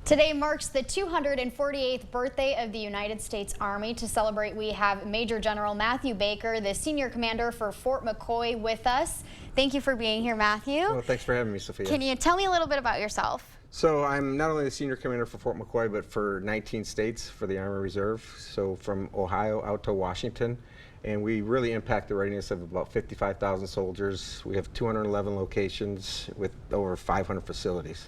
Today marks the 248th birthday of the United States Army. To celebrate, we have Major General Matthew Baker, the senior commander for Fort McCoy, with us. Thank you for being here, Matthew. Well, thanks for having me, Sophia. Can you tell me a little bit about yourself? So I'm not only the senior commander for Fort McCoy, but for 19 states for the Army Reserve. So from Ohio out to Washington. And we really impact the readiness of about 55,000 soldiers. We have 211 locations with over 500 facilities.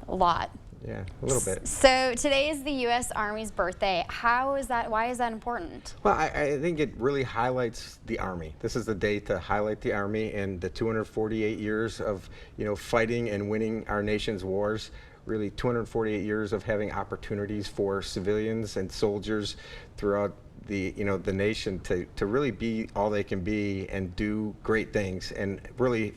A lot. Yeah, a little bit. So today is the U.S. Army's birthday. How is that? Why is that important? Well, I think it really highlights the Army. This is the day to highlight the Army and the 248 years of, fighting and winning our nation's wars. Really 248 years of having opportunities for civilians and soldiers throughout the nation to really be all they can be and do great things, and really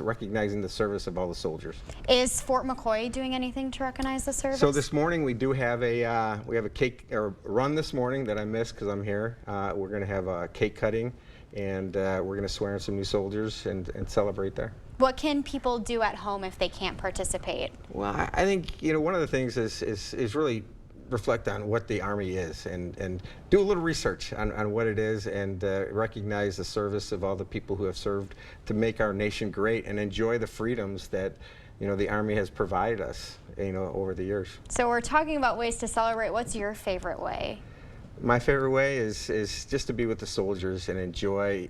recognizing the service of all the soldiers. Is Fort McCoy doing anything to recognize the service? So this morning we do have a cake or run this morning that I missed because I'm here. We're going to have a cake cutting, and we're going to swear in some new soldiers and celebrate there. What can people do at home if they can't participate? Well, I think one of the things is really reflect on what the Army is and do a little research on what it is, and recognize the service of all the people who have served to make our nation great, and enjoy the freedoms that the Army has provided us over the years. So we're talking about ways to celebrate. What's your favorite way? My favorite way is just to be with the soldiers and enjoy,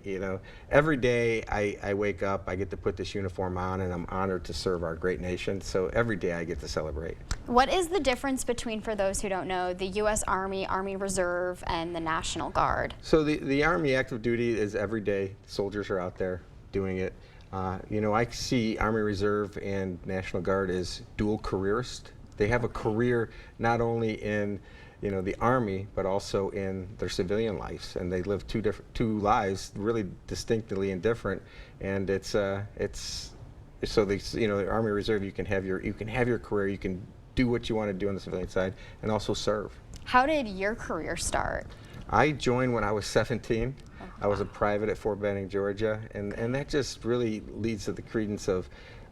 every day I wake up, I get to put this uniform on, and I'm honored to serve our great nation. So every day I get to celebrate. What is the difference between, for those who don't know, the U.S. Army, Army Reserve, and the National Guard? So the Army active duty is every day. Soldiers are out there doing it. I see Army Reserve and National Guard as dual careerists. They have a career not only in the Army, but also in their civilian lives, and they live two lives, really distinctly and different. And it's so the Army Reserve, you can have your career, you can do what you want to do on the civilian side, and also serve. How did your career start? I joined when I was 17. I was a private at Fort Benning, Georgia, and that just really leads to the credence of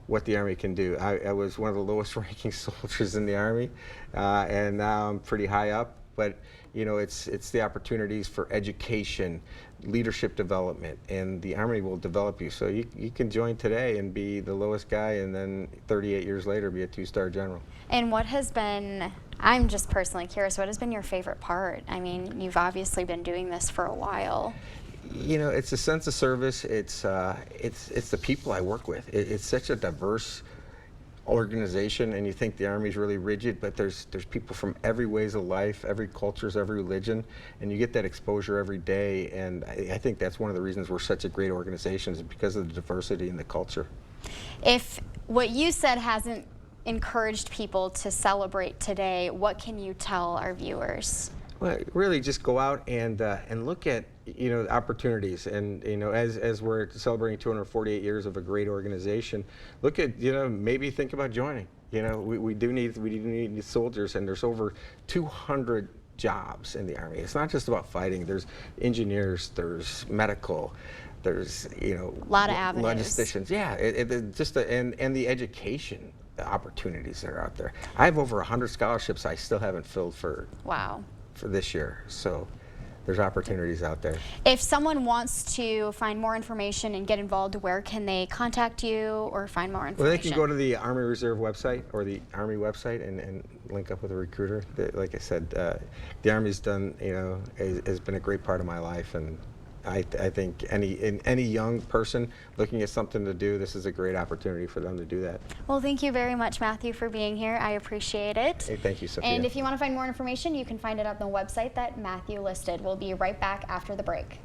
what the Army can do. I was one of the lowest ranking soldiers in the Army, and now I'm pretty high up, but it's the opportunities for education, leadership development, and the Army will develop you. So you can join today and be the lowest guy, and then 38 years later be a 2-star general. And what has been, I'm just personally curious, what has been your favorite part? I mean, you've obviously been doing this for a while. It's a sense of service. It's the people I work with. It's such a diverse organization, and you think the Army's really rigid, but there's people from every ways of life, every cultures, every religion, and you get that exposure every day. And I think that's one of the reasons we're such a great organization, is because of the diversity in the culture. If what you said hasn't encouraged people to celebrate today, what can you tell our viewers? Well, really just go out and look at opportunities, and as we're celebrating 248 years of a great organization, look at maybe think about joining. We do need soldiers, and there's over 200 jobs in the Army. It's not just about fighting. There's engineers, there's medical, there's a lot of avenues. Logisticians. Yeah, and the education opportunities that are out there. I have over 100 scholarships I still haven't filled for. Wow. For this year, so there's opportunities out there. If someone wants to find more information and get involved, where can they contact you or find more information? Well, they can go to the Army Reserve website or the Army website and link up with a recruiter. Like I said, the Army's done, has been a great part of my life, and I think any young person looking at something to do, this is a great opportunity for them to do that. Well, thank you very much, Matthew, for being here. I appreciate it. Hey, thank you, Sophia. And if you want to find more information, you can find it on the website that Matthew listed. We'll be right back after the break.